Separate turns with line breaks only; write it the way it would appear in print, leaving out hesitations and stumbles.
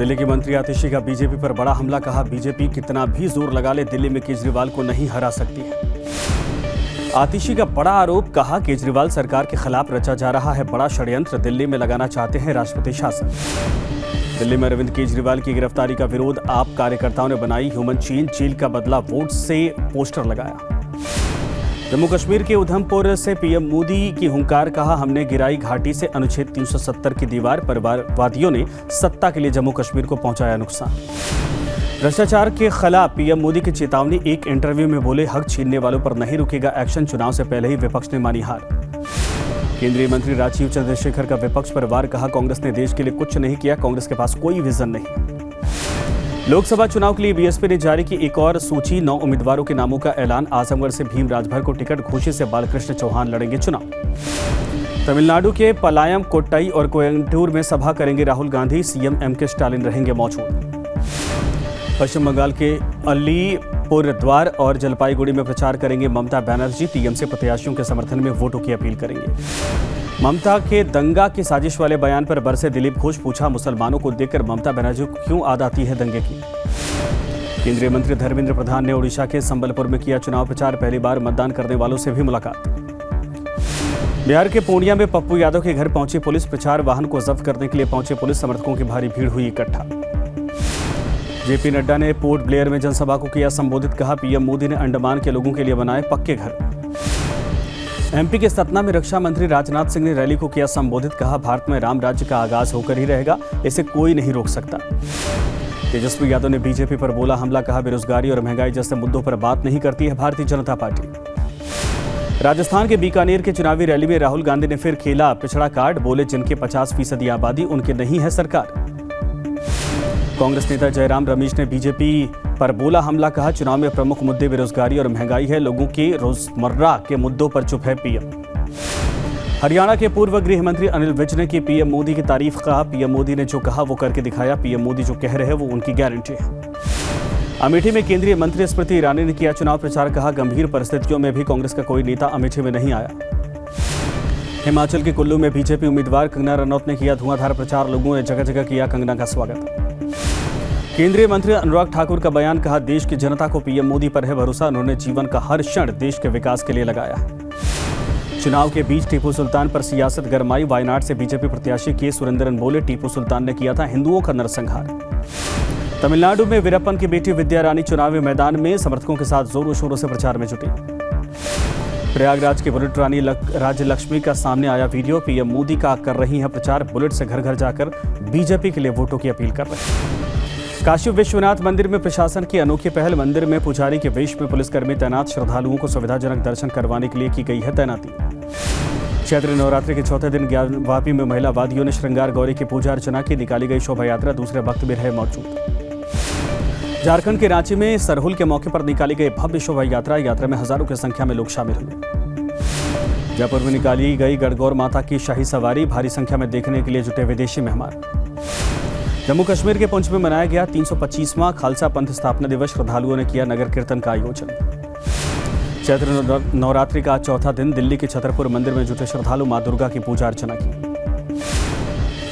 दिल्ली की मंत्री आतिशी का बीजेपी पर बड़ा हमला, कहा बीजेपी कितना भी जोर लगा ले दिल्ली में केजरीवाल को नहीं हरा सकती है। आतिशी का बड़ा आरोप, कहा केजरीवाल सरकार के खिलाफ रचा जा रहा है बड़ा षड्यंत्र, दिल्ली में लगाना चाहते हैं राष्ट्रपति शासन। दिल्ली में अरविंद केजरीवाल की गिरफ्तारी का विरोध आप कार्यकर्ताओं ने बनाई ह्यूमन चेन, जेल का बदला वोट से पोस्टर लगाया। जम्मू कश्मीर के उधमपुर से पीएम मोदी की हुंकार, कहा हमने गिराई घाटी से अनुच्छेद 370 की दीवार, परिवारवादियों ने सत्ता के लिए जम्मू कश्मीर को पहुंचाया नुकसान। भ्रष्टाचार के खिलाफ पीएम मोदी की चेतावनी, एक इंटरव्यू में बोले हक छीनने वालों पर नहीं रुकेगा एक्शन, चुनाव से पहले ही विपक्ष ने मानी हार। केंद्रीय मंत्री राजीव चंद्रशेखर का विपक्ष पर वार, कहा कांग्रेस ने देश के लिए कुछ नहीं किया, कांग्रेस के पास कोई विजन नहीं। लोकसभा चुनाव के लिए बीएसपी ने जारी की एक और सूची, 9 उम्मीदवारों के नामों का ऐलान। आजमगढ़ से भीम राजभर को टिकट, घोषित से बालकृष्ण चौहान लड़ेंगे चुनाव। तमिलनाडु के पलायम, कोट्टई और कोयंबटूर में सभा करेंगे राहुल गांधी, सीएम एमके स्टालिन रहेंगे मौजूद। पश्चिम बंगाल के अलीपुरद्वार और जलपाईगुड़ी में प्रचार करेंगे ममता बनर्जी, टीएमसी प्रत्याशियों के समर्थन में वोटों की अपील करेंगे। ममता के दंगा की साजिश वाले बयान पर बरसे दिलीप घोष, पूछा मुसलमानों को देखकर ममता बनर्जी को क्यों याद आती है दंगे की। केंद्रीय मंत्री धर्मेंद्र प्रधान ने ओडिशा के संबलपुर में किया चुनाव प्रचार, पहली बार मतदान करने वालों से भी मुलाकात। बिहार के पूर्णिया में पप्पू यादव के घर पहुंची पुलिस, प्रचार वाहन को जब्त करने के लिए पहुंचे पुलिस, समर्थकों की भारी भीड़ हुई इकट्ठा। जेपी नड्डा ने पोर्ट ब्लेयर में जनसभा को किया संबोधित, कहा पीएम मोदी ने अंडमान के लोगों के लिए बनाए पक्के घर। एमपी के सतना में रक्षा मंत्री राजनाथ सिंह ने रैली को किया संबोधित, कहा भारत में राम राज्य का आगाज होकर ही रहेगा, इसे कोई नहीं रोक सकता। तेजस्वी यादव ने बीजेपी पर बोला हमला, कहा बेरोजगारी और महंगाई जैसे मुद्दों पर बात नहीं करती है भारतीय जनता पार्टी। राजस्थान के बीकानेर के चुनावी रैली में राहुल गांधी ने फिर खेला पिछड़ा कार्ड, बोले जिनके 50% आबादी उनके नहीं है सरकार। कांग्रेस नेता जयराम रमेश ने बीजेपी पर बोला हमला, कहा चुनाव में प्रमुख मुद्दे बेरोजगारी और महंगाई है, लोगों के रोजमर्रा के मुद्दों पर चुप है पीएम। हरियाणा के पूर्व गृह मंत्री अनिल विज ने की पीएम मोदी की तारीफ, कहा पीएम मोदी ने जो कहा वो करके दिखाया, पीएम मोदी जो कह रहे हैं वो उनकी गारंटी है। अमेठी में केंद्रीय मंत्री स्मृति ईरानी ने किया चुनाव प्रचार, कहा गंभीर परिस्थितियों में भी कांग्रेस का कोई नेता अमेठी में नहीं आया। हिमाचल के कुल्लू में बीजेपी उम्मीदवार कंगना रनौत ने किया धुआंधार प्रचार, लोगों ने जगह जगह किया कंगना का स्वागत। केंद्रीय मंत्री अनुराग ठाकुर का बयान, कहा देश की जनता को पीएम मोदी पर है भरोसा, उन्होंने जीवन का हर क्षण देश के विकास के लिए लगाया है। चुनाव के बीच टीपू सुल्तान पर सियासत गरमाई, वायनाड से बीजेपी प्रत्याशी के सुरेंद्रन बोले टीपू सुल्तान ने किया था हिंदुओं का नरसंहार। तमिलनाडु में वीरप्पन की बेटी विद्या रानी चुनावी मैदान में समर्थकों के साथ जोरों शोरों से प्रचार में जुटी। प्रयागराज की बुलेट रानी राज्य लक्ष्मी का सामने आया वीडियो, पीएम मोदी का कर रही है प्रचार, बुलेट से घर घर जाकर बीजेपी के लिए वोटों की अपील कर रहे हैं। काशी विश्वनाथ मंदिर में प्रशासन की अनोखी पहल, मंदिर में पुजारी के वेश में पुलिसकर्मी तैनात, श्रद्धालुओं को सुविधाजनक दर्शन करवाने के लिए की गई है तैनाती। चैत्र नवरात्रि के चौथे दिन ज्ञानवापी में महिला वादियों ने श्रृंगार गौरी की पूजा अर्चना की, निकाली गई शोभा यात्रा, दूसरे भक्त भी रहे मौजूद। झारखंड के रांची में सरहुल के मौके पर निकाली गई भव्य शोभा यात्रा में हजारों की संख्या में लोग शामिल हुए। जयपुर में निकाली गई गणगौर माता की शाही सवारी, भारी संख्या में देखने के लिए जुटे विदेशी मेहमान। जम्मू कश्मीर के पुंछ में मनाया गया 325वां खालसा पंथ स्थापना दिवस, श्रद्धालुओं ने किया नगर कीर्तन का आयोजन। चैत्र नवरात्रि का चौथा दिन दिल्ली के छतरपुर मंदिर में जुटे श्रद्धालु मां दुर्गा की पूजा अर्चना की।